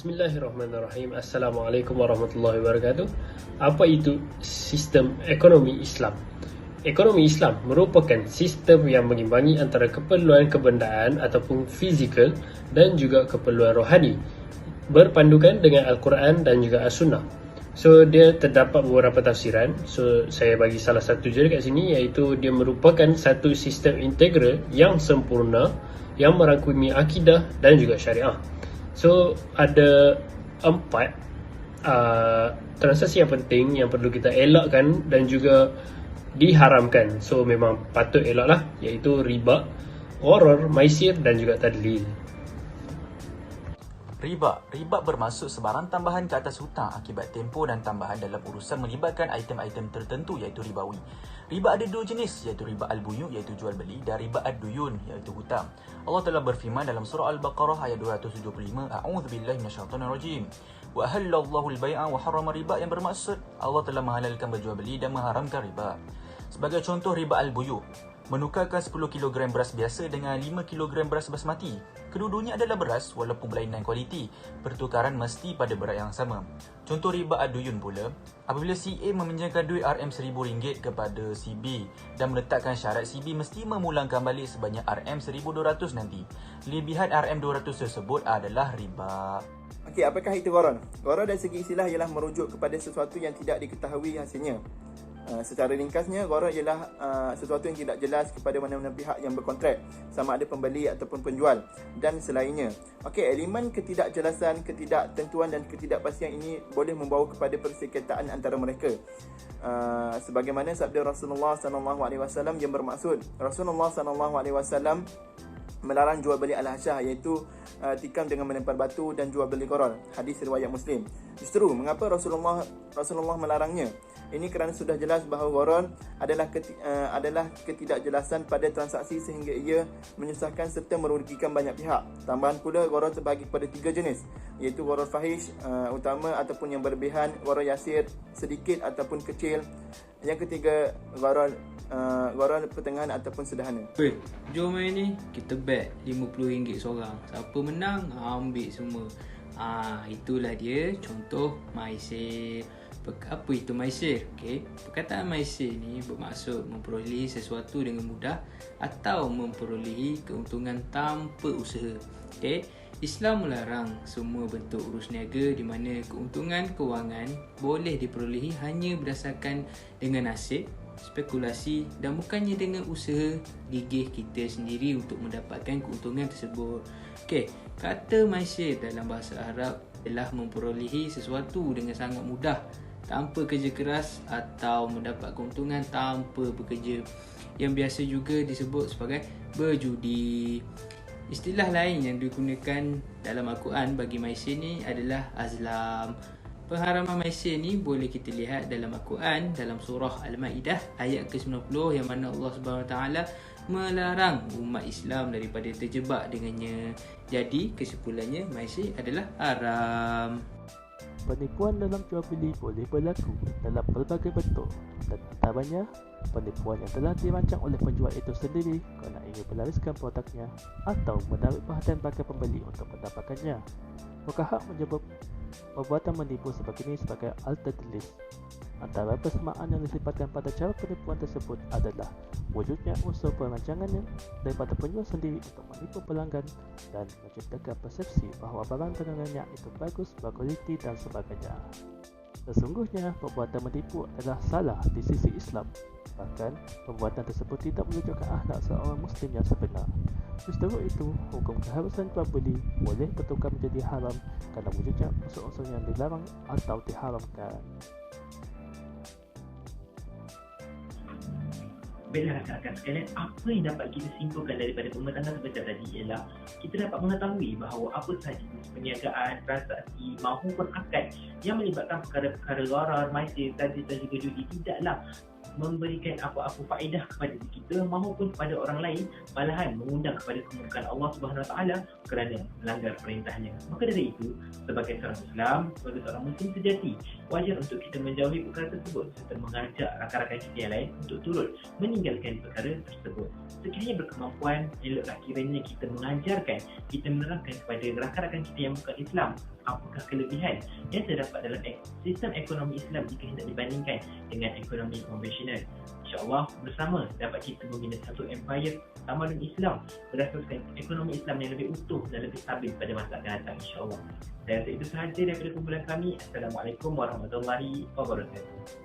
Bismillahirrahmanirrahim. Assalamualaikum warahmatullahi wabarakatuh. Apa itu sistem ekonomi Islam? Ekonomi Islam merupakan sistem yang mengimbangi antara keperluan kebendaan ataupun fizikal dan juga keperluan rohani, berpandukan dengan Al-Quran dan juga As-Sunnah. So, dia terdapat beberapa tafsiran. So, saya bagi salah satu je kat sini, iaitu dia merupakan satu sistem integral yang sempurna yang merangkumi akidah dan juga syariah. So, ada 4 transaksi yang penting yang perlu kita elakkan dan juga diharamkan. So, memang patut elaklah, iaitu riba, gharar, maisir dan juga tadlil. Riba bermaksud sebarang tambahan ke atas hutang akibat tempoh dan tambahan dalam urusan melibatkan item-item tertentu iaitu ribawi. Riba ada 2 jenis iaitu riba al-buyu iaitu jual beli dan riba ad-duyun iaitu hutang. Allah telah berfirman dalam surah Al-Baqarah ayat 275, A'udzubillahi minasyaitonirrajim. Wa ahallallahu al-bai'a wa harrama riba, yang bermaksud Allah telah menghalalkan berjual beli dan mengharamkan riba. Sebagai contoh riba al-buyu, menukarkan 10 kg beras biasa dengan 5 kg beras basmati. Kedua-duanya adalah beras walaupun berlainan kualiti. Pertukaran mesti pada berat yang sama. Contoh riba ad-duyun pula, apabila si A meminjamkan duit RM1000 kepada si B dan meletakkan syarat si B mesti memulangkan balik sebanyak RM1200 nanti. Lebihan RM200 tersebut adalah riba. Okey, apakah itu gharar? Gharar dari segi istilah ialah merujuk kepada sesuatu yang tidak diketahui hasilnya. Secara ringkasnya, gharar ialah sesuatu yang tidak jelas kepada mana-mana pihak yang berkontrak, sama ada pembeli ataupun penjual dan selainnya. Okey, elemen ketidakjelasan, ketidaktentuan dan ketidakpastian ini boleh membawa kepada persekitaran antara mereka. Sebagaimana sabda Rasulullah SAW yang bermaksud Rasulullah SAW melarang jual beli al-hasyah, iaitu tikam dengan melempar batu dan jual beli gharar. Hadis riwayat Muslim. Justru mengapa Rasulullah melarangnya? Ini kerana sudah jelas bahawa gharar adalah ketidakjelasan pada transaksi sehingga ia menyusahkan serta merugikan banyak pihak. Tambahan pula, gharar terbagi kepada 3 jenis, iaitu gharar fahish, utama ataupun yang berlebihan, gharar yasir, sedikit ataupun kecil. Yang ketiga, gharar pertengahan ataupun sederhana. Weh, jom main ni, kita bet RM50 seorang. Siapa menang, ambil semua. Itulah dia contoh maisir. Apa itu maisir? Okay. Perkataan maisir ni bermaksud memperolehi sesuatu dengan mudah atau memperolehi keuntungan tanpa usaha. Okay. Islam melarang semua bentuk urus niaga di mana keuntungan kewangan boleh diperolehi hanya berdasarkan dengan nasib, spekulasi dan bukannya dengan usaha gigih kita sendiri untuk mendapatkan keuntungan tersebut. Okey, kata maisir dalam bahasa Arab adalah memperolehi sesuatu dengan sangat mudah tanpa kerja keras atau mendapat keuntungan tanpa bekerja, yang biasa juga disebut sebagai berjudi. Istilah lain yang digunakan dalam Al-Quran bagi maisir ni adalah azlam. Pengharaman maisir ni boleh kita lihat dalam Al-Quran dalam surah Al-Ma'idah ayat ke-90, yang mana Allah SWT melarang umat Islam daripada terjebak dengannya. Jadi kesimpulannya, maisir adalah haram. Penipuan dalam jual beli boleh berlaku dalam pelbagai bentuk, dan antaranya penipuan yang telah dirancang oleh penjual itu sendiri kerana ingin melariskan produknya atau menarik perhatian bagi pembeli untuk mendapatkannya. Fuqaha menyebut perbuatan menipu sebegini sebagai al-tadlis. Antara persamaan yang disifatkan pada cara penipuan tersebut adalah wujudnya unsur perancangannya daripada penjual sendiri untuk menipu pelanggan dan menciptakan persepsi bahawa barang dagangannya itu bagus, berkualiti dan sebagainya. Sesungguhnya perbuatan menipu adalah salah di sisi Islam. Bahkan perbuatan tersebut tidak menunjukkan akhlak seorang Muslim yang sebenar. Justru itu, hukum keharusan jual beli boleh bertukar menjadi haram kerana wujudnya unsur-unsur yang dilarang atau diharamkan. Baiklah rakan-rakan sekalian, apa yang dapat kita simpulkan daripada pemetanan sebentar tadi ialah kita dapat mengetahui bahawa apa sahaja perniagaan, transaksi maupun akad yang melibatkan perkara-perkara gharar, maisir, tadlis dan juga judi tidaklah memberikan apa-apa faedah kepada diri kita maupun kepada orang lain, malahan mengundang kepada kemurkaan Allah Subhanahu Wa Taala kerana melanggar perintahnya. Maka dari itu, sebagai seorang Islam, sebagai seorang Muslim sejati, wajar untuk kita menjauhi perkara tersebut serta mengajak rakan-rakan kita yang lain untuk turut meninggalkan perkara tersebut. Sekiranya berkemampuan, eloklah kiranya kita mengajarkan, kita menerangkan kepada rakan-rakan kita yang bukan Islam apakah kelebihan yang terdapat dalam sistem ekonomi Islam jika hendak dibandingkan dengan ekonomi konvensional. InsyaAllah bersama dapat kita membina satu empire tamadun Islam berdasarkan ekonomi Islam yang lebih utuh dan lebih stabil pada masa akan datang, insyaAllah. Dan itu sahaja daripada kumpulan kami. Assalamualaikum warahmatullahi wabarakatuh.